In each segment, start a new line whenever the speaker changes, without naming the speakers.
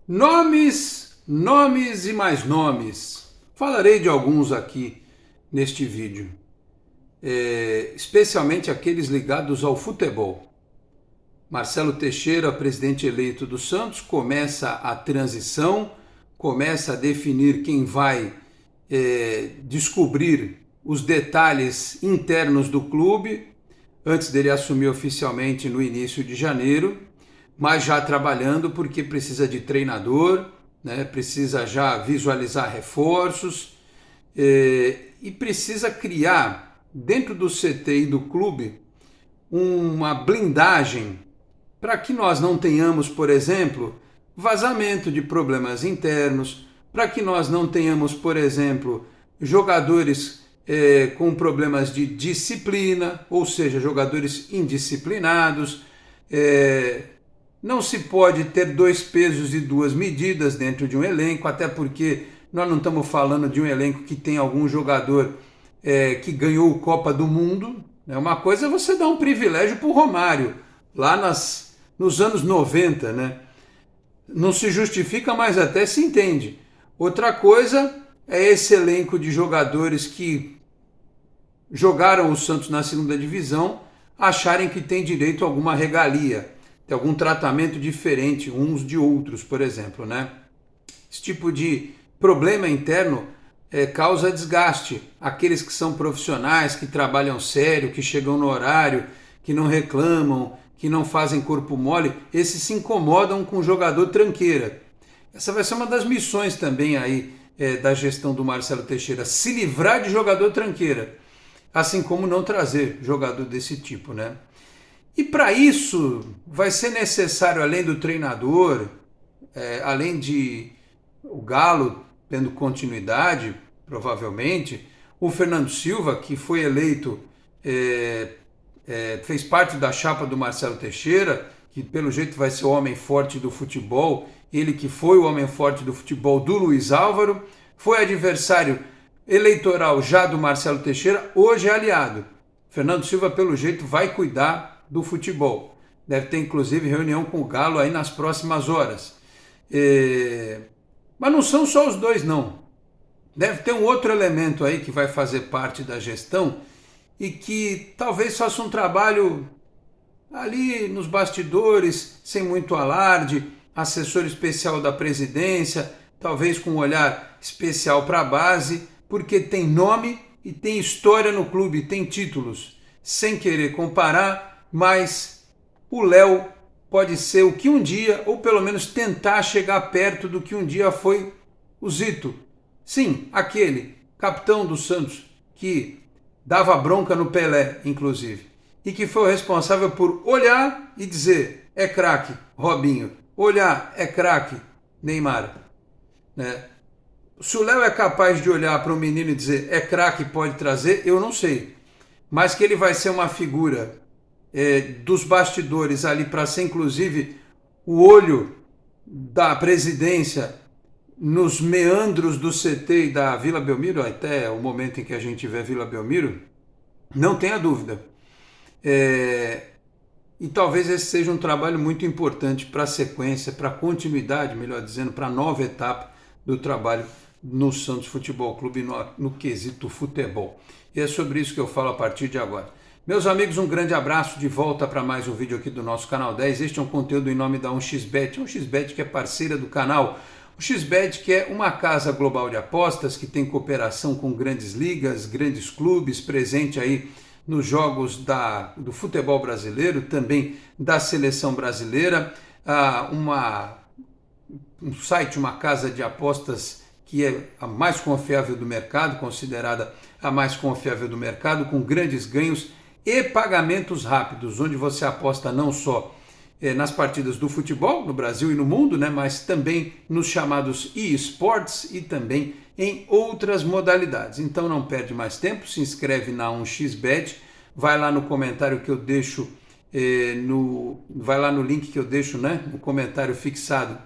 Nomes, nomes e mais nomes. Falarei de alguns aqui neste vídeo, especialmente aqueles ligados ao futebol. Marcelo Teixeira, presidente eleito do Santos, começa a transição, começa a definir quem vai descobrir os detalhes internos do clube, antes dele assumir oficialmente no início de janeiro, mas já trabalhando porque precisa de treinador, né? Precisa já visualizar reforços e precisa criar dentro do CT e do clube uma blindagem para que nós não tenhamos, por exemplo, vazamento de problemas internos, para que nós não tenhamos, por exemplo, jogadores com problemas de disciplina, ou seja, jogadores indisciplinados. Não se pode ter dois pesos e duas medidas dentro de um elenco, até porque nós não estamos falando de um elenco que tem algum jogador que ganhou Copa do Mundo. Uma coisa é você dar um privilégio para o Romário, lá nos anos 90, né? Não se justifica, mas até se entende. Outra coisa é esse elenco de jogadores que jogaram o Santos na segunda divisão acharem que tem direito a alguma regalia, tem algum tratamento diferente uns de outros, por exemplo, né? Esse tipo de problema interno causa desgaste. Aqueles que são profissionais, que trabalham sério, que chegam no horário, que não reclamam, que não fazem corpo mole, esses se incomodam com o jogador tranqueira. Essa vai ser uma das missões também aí da gestão do Marcelo Teixeira, se livrar de jogador tranqueira, assim como não trazer jogador desse tipo, né? E para isso vai ser necessário, além do treinador, além de o Galo tendo continuidade, provavelmente, o Fernando Silva, que foi eleito, fez parte da chapa do Marcelo Teixeira, que pelo jeito vai ser o homem forte do futebol, ele que foi o homem forte do futebol do Luiz Álvaro, foi adversário eleitoral já do Marcelo Teixeira, hoje é aliado. Fernando Silva, pelo jeito, vai cuidar do futebol. Deve ter, inclusive, reunião com o Galo aí nas próximas horas. Mas não são só os dois, não. Deve ter um outro elemento aí que vai fazer parte da gestão e que talvez faça um trabalho ali nos bastidores, sem muito alarde, assessor especial da presidência, talvez com um olhar especial para a base, porque tem nome e tem história no clube, tem títulos. Sem querer comparar, mas o Léo pode ser o que um dia, ou pelo menos tentar chegar perto do que um dia foi o Zito. Sim, aquele capitão do Santos que dava bronca no Pelé, inclusive, e que foi o responsável por olhar e dizer: é craque, Robinho, olhar, é craque, Neymar. Né? Se o Léo é capaz de olhar para um menino e dizer é craque, pode trazer, eu não sei. Mas que ele vai ser uma figura dos bastidores ali para ser, inclusive, o olho da presidência nos meandros do CT e da Vila Belmiro, até o momento em que a gente vê Vila Belmiro, não tenha dúvida. E talvez esse seja um trabalho muito importante para a sequência, para a continuidade, melhor dizendo, para a nova etapa do trabalho no Santos Futebol Clube no quesito futebol. E é sobre isso que eu falo a partir de agora. Meus amigos, um grande abraço, de volta para mais um vídeo aqui do nosso canal 10. Este é um conteúdo em nome da 1xBet, 1xBet que é parceira do canal. O XBet, que é uma casa global de apostas que tem cooperação com grandes ligas, grandes clubes, presente aí nos jogos do futebol brasileiro, também da seleção brasileira, um site, uma casa de apostas que é a mais confiável do mercado, considerada a mais confiável do mercado, com grandes ganhos e pagamentos rápidos, onde você aposta não só nas partidas do futebol no Brasil e no mundo, né, mas também nos chamados eSports e também em outras modalidades. Então não perde mais tempo, se inscreve na 1xBet, vai lá no comentário que eu deixo, vai lá no link que eu deixo, né, no comentário fixado,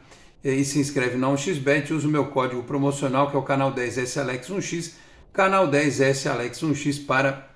e se inscreve na 1xBet, usa o meu código promocional que é o canal 10SAlex1x, canal 10SAlex1x para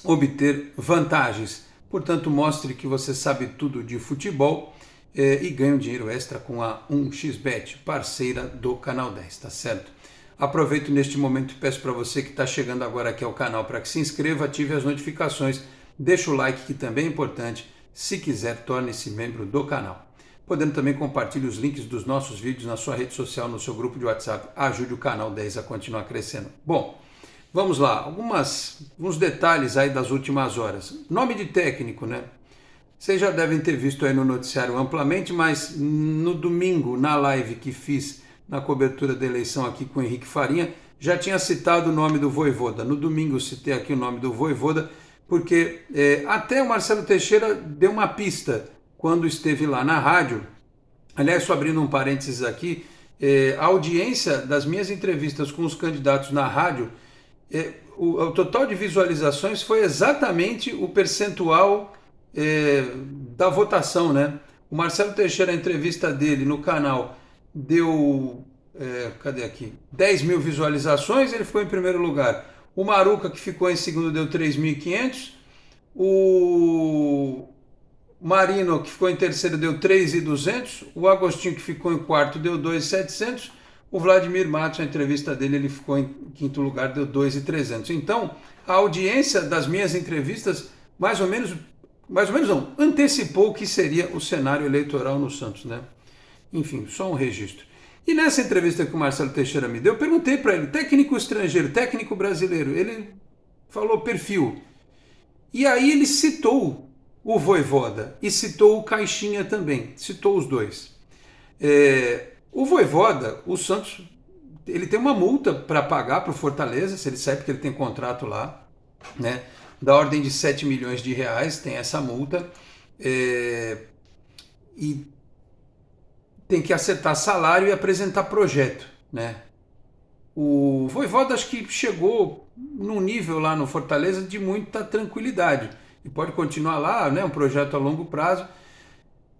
obter vantagens. Portanto, mostre que você sabe tudo de futebol e ganhe um dinheiro extra com a 1xBet, parceira do Canal 10, tá certo? Aproveito neste momento e peço para você que está chegando agora aqui ao canal para que se inscreva, ative as notificações, deixa o like que também é importante, se quiser torne-se membro do canal. Podendo também compartilhar os links dos nossos vídeos na sua rede social, no seu grupo de WhatsApp, ajude o Canal 10 a continuar crescendo. Bom, vamos lá, alguns detalhes aí das últimas horas. Nome de técnico, né? Vocês já devem ter visto aí no noticiário amplamente, mas no domingo, na live que fiz na cobertura da eleição aqui com o Henrique Farinha, já tinha citado o nome do Vojvoda. No domingo eu citei aqui o nome do Vojvoda, porque até o Marcelo Teixeira deu uma pista quando esteve lá na rádio. Aliás, só abrindo um parênteses aqui, a audiência das minhas entrevistas com os candidatos na rádio, o total de visualizações foi exatamente o percentual da votação, né? O Marcelo Teixeira, a entrevista dele no canal deu, cadê aqui? 10 mil visualizações, ele ficou em primeiro lugar. O Maruca, que ficou em segundo, deu 3.500. O Marino, que ficou em terceiro, deu 3.200. O Agostinho, que ficou em quarto, deu 2.700. O Vladimir Matos, a entrevista dele, ele ficou em quinto lugar, deu 2.300. Então, a audiência das minhas entrevistas, mais ou menos não, antecipou o que seria o cenário eleitoral no Santos, né? Enfim, só um registro. E nessa entrevista que o Marcelo Teixeira me deu, eu perguntei para ele, técnico estrangeiro, técnico brasileiro, ele falou perfil. E aí ele citou o Vojvoda e citou o Caixinha também, citou os dois. O Vojvoda, o Santos, ele tem uma multa para pagar para o Fortaleza, se ele sabe que ele tem contrato lá, né? Da ordem de 7 milhões de reais, tem essa multa, e tem que acertar salário e apresentar projeto, né? O Vojvoda acho que chegou num nível lá no Fortaleza de muita tranquilidade, e pode continuar lá, né? Um projeto a longo prazo,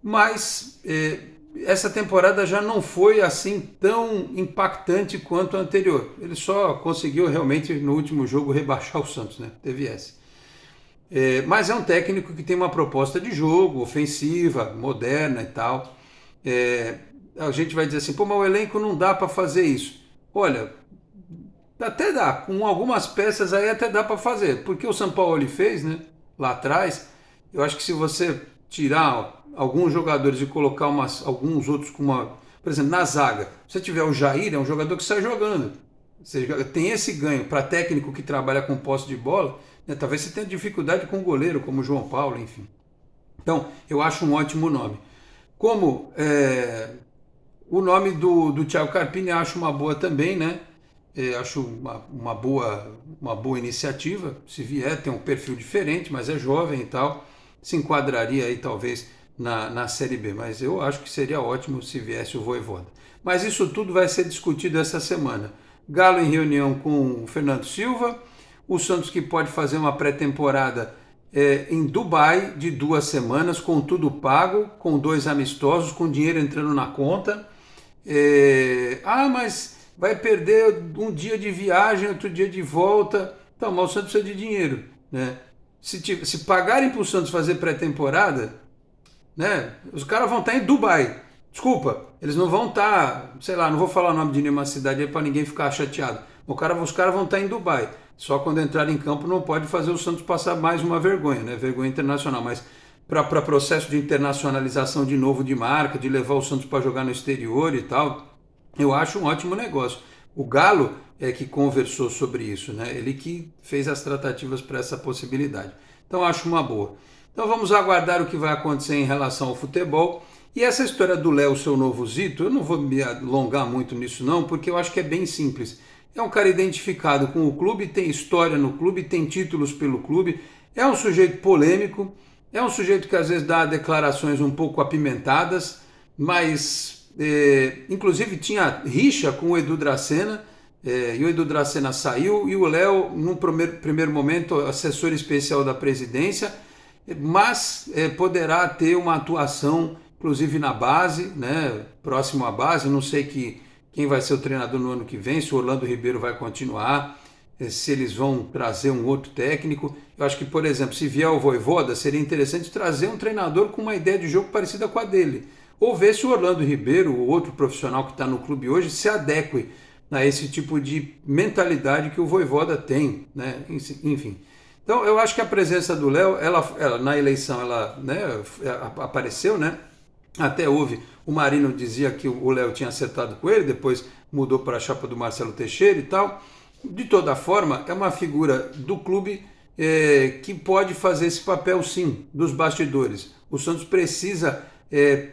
mas essa temporada já não foi assim tão impactante quanto a anterior. Ele só conseguiu realmente no último jogo rebaixar o Santos, né? Teve essa. Mas é um técnico que tem uma proposta de jogo ofensiva, moderna e tal. A gente vai dizer assim, pô, mas o elenco não dá para fazer isso. Olha, até dá, com algumas peças aí até dá para fazer, porque o São Paulo ele fez, né, lá atrás. Eu acho que se você tirar alguns jogadores e colocar alguns outros com por exemplo, na zaga, se você tiver o Jair, é um jogador que sai jogando. Você tem esse ganho para técnico que trabalha com posse de bola, né? Talvez você tenha dificuldade com o goleiro, como o João Paulo, enfim. Então, eu acho um ótimo nome. Como o nome do Thiago Carpini, eu acho uma boa também, né? Acho uma boa iniciativa. Se vier, tem um perfil diferente, mas é jovem e tal. Se enquadraria aí, talvez, na Série B. Mas eu acho que seria ótimo se viesse o Vojvoda. Mas isso tudo vai ser discutido essa semana. Galo em reunião com o Fernando Silva, o Santos que pode fazer uma pré-temporada em Dubai de 2 semanas, com tudo pago, com 2 amistosos, com dinheiro entrando na conta. Mas vai perder um dia de viagem, outro dia de volta. Então, mas o Santos precisa de dinheiro, né? Se pagarem para o Santos fazer pré-temporada, né, os caras vão estar em Dubai. Desculpa, eles não vão estar, sei lá, não vou falar o nome de nenhuma cidade aí para ninguém ficar chateado. Os caras vão estar em Dubai. Só quando entrar em campo não pode fazer o Santos passar mais uma vergonha, né? Vergonha internacional. Mas para processo de internacionalização de novo de marca, de levar o Santos para jogar no exterior e tal, eu acho um ótimo negócio. O Galo é que conversou sobre isso, né? Ele que fez as tratativas para essa possibilidade. Então acho uma boa. Então vamos aguardar o que vai acontecer em relação ao futebol. E essa história do Léo, seu novo Zito, eu não vou me alongar muito nisso não, porque eu acho que é bem simples. É um cara identificado com o clube, tem história no clube, tem títulos pelo clube, é um sujeito polêmico, é um sujeito que às vezes dá declarações um pouco apimentadas, mas inclusive tinha rixa com o Edu Dracena, e o Edu Dracena saiu, e o Léo, num primeiro momento, assessor especial da presidência, mas poderá ter uma atuação, inclusive na base, né, próximo à base. Não sei quem vai ser o treinador no ano que vem, se o Orlando Ribeiro vai continuar, se eles vão trazer um outro técnico. Eu acho que, por exemplo, se vier o Vojvoda, seria interessante trazer um treinador com uma ideia de jogo parecida com a dele. ou ver se o Orlando Ribeiro, o outro profissional que está no clube hoje, se adeque a esse tipo de mentalidade que o Vojvoda tem, né? Enfim. Então eu acho que a presença do Léo, ela na eleição, ela, né, apareceu, né? Até houve, o Marino dizia que o Léo tinha acertado com ele, depois mudou para a chapa do Marcelo Teixeira e tal. De toda forma, é uma figura do clube que pode fazer esse papel sim, dos bastidores. O Santos precisa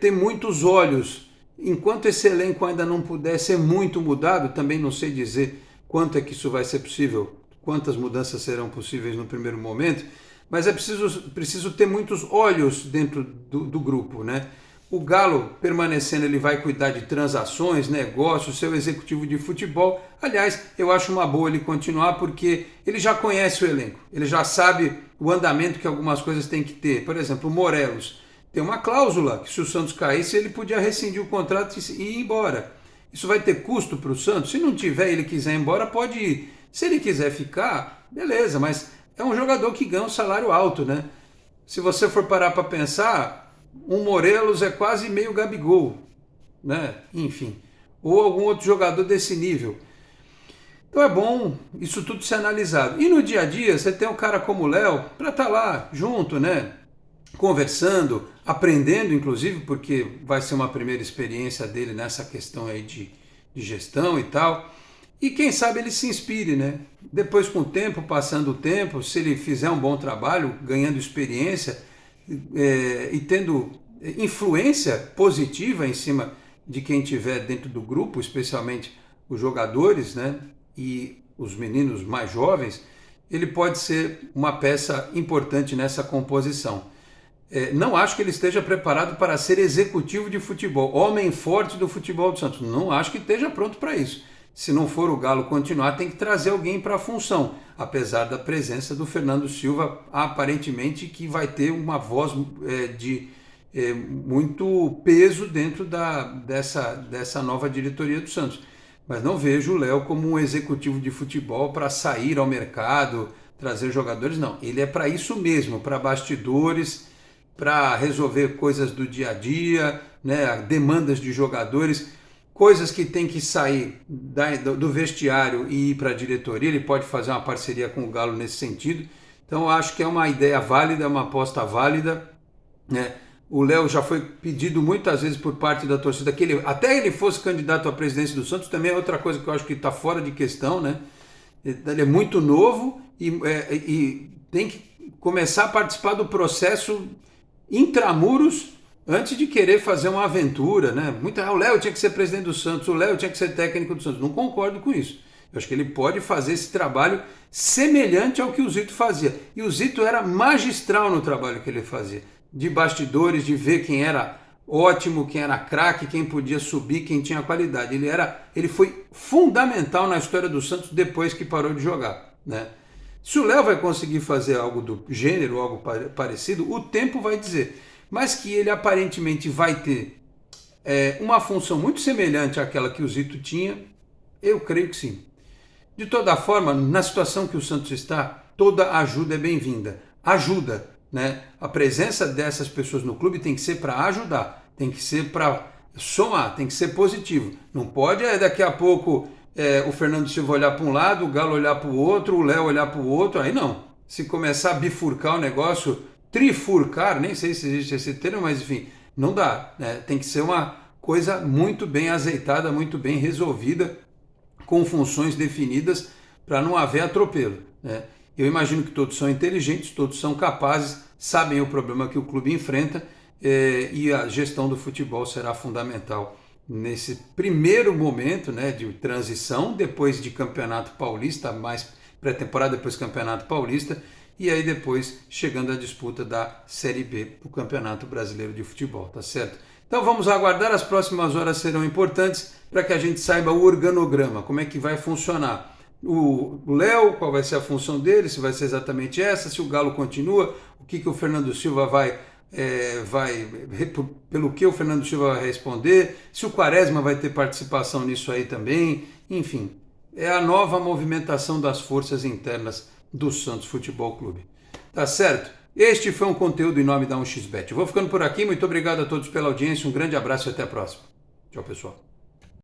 ter muitos olhos. Enquanto esse elenco ainda não puder ser muito mudado, também não sei dizer quanto é que isso vai ser possível, quantas mudanças serão possíveis no primeiro momento, mas é preciso ter muitos olhos dentro do grupo, né? O Galo, permanecendo, ele vai cuidar de transações, negócios, seu executivo de futebol. Aliás, eu acho uma boa ele continuar porque ele já conhece o elenco, ele já sabe o andamento que algumas coisas têm que ter. Por exemplo, o Morelos tem uma cláusula que se o Santos caísse, ele podia rescindir o contrato e ir embora. Isso vai ter custo para o Santos? Se não tiver e ele quiser ir embora, pode ir. Se ele quiser ficar, beleza, mas é um jogador que ganha um salário alto, né? Se você for parar para pensar, um Morelos é quase meio Gabigol, né? Enfim, ou algum outro jogador desse nível. Então é bom isso tudo ser analisado. E no dia a dia, você tem um cara como o Léo para estar lá junto, né? Conversando, aprendendo, inclusive, porque vai ser uma primeira experiência dele nessa questão aí de gestão e tal. E quem sabe ele se inspire, né? Depois, com o tempo, passando o tempo, se ele fizer um bom trabalho, ganhando experiência e tendo influência positiva em cima de quem estiver dentro do grupo, especialmente os jogadores, né? E os meninos mais jovens, ele pode ser uma peça importante nessa composição. Não acho que ele esteja preparado para ser executivo de futebol, homem forte do futebol do Santos. Não acho que esteja pronto para isso. Se não for o Galo continuar, tem que trazer alguém para a função, apesar da presença do Fernando Silva, aparentemente que vai ter uma voz de muito peso dentro dessa nova diretoria do Santos. Mas não vejo o Léo como um executivo de futebol para sair ao mercado, trazer jogadores, não. Ele é para isso mesmo, para bastidores, para resolver coisas do dia a dia, né, demandas de jogadores, coisas que tem que sair do vestiário e ir para a diretoria. Ele pode fazer uma parceria com o Galo nesse sentido. Então eu acho que é uma ideia válida, uma aposta válida, né? O Léo já foi pedido muitas vezes por parte da torcida que até ele fosse candidato à presidência do Santos, também é outra coisa que eu acho que está fora de questão, né? Ele é muito novo e tem que começar a participar do processo intramuros antes de querer fazer uma aventura, né? O Léo tinha que ser presidente do Santos, o Léo tinha que ser técnico do Santos. Não concordo com isso. Eu acho que ele pode fazer esse trabalho semelhante ao que o Zito fazia. E o Zito era magistral no trabalho que ele fazia. De bastidores, de ver quem era ótimo, quem era craque, quem podia subir, quem tinha qualidade. Ele foi fundamental na história do Santos depois que parou de jogar, né? Se o Léo vai conseguir fazer algo do gênero, algo parecido, o tempo vai dizer. Mas que ele aparentemente vai ter uma função muito semelhante àquela que o Zito tinha, eu creio que sim. De toda forma, na situação que o Santos está, toda ajuda é bem-vinda. Ajuda, né? A presença dessas pessoas no clube tem que ser para ajudar, tem que ser para somar, tem que ser positivo. Não pode daqui a pouco o Fernando Silva olhar para um lado, o Galo olhar para o outro, o Léo olhar para o outro, aí não. Se começar a bifurcar o negócio, trifurcar, nem sei se existe esse termo, mas enfim, não dá, né? Tem que ser uma coisa muito bem azeitada, muito bem resolvida, com funções definidas para não haver atropelo, né? Eu imagino que todos são inteligentes, todos são capazes, sabem o problema que o clube enfrenta e a gestão do futebol será fundamental nesse primeiro momento, né, de transição, depois de Campeonato Paulista, mais pré-temporada, depois Campeonato Paulista, e aí depois chegando à disputa da Série B do Campeonato Brasileiro de Futebol, tá certo? Então vamos aguardar, as próximas horas serão importantes para que a gente saiba o organograma, como é que vai funcionar. O Léo, qual vai ser a função dele, se vai ser exatamente essa, se o Galo continua, o que o Fernando Silva pelo que o Fernando Silva vai responder, se o Quaresma vai ter participação nisso aí também, enfim, é a nova movimentação das forças internas do Santos Futebol Clube. Tá certo? Este foi um conteúdo em nome da 1xBet. Eu vou ficando por aqui, muito obrigado a todos pela audiência, um grande abraço e até a próxima. Tchau, pessoal.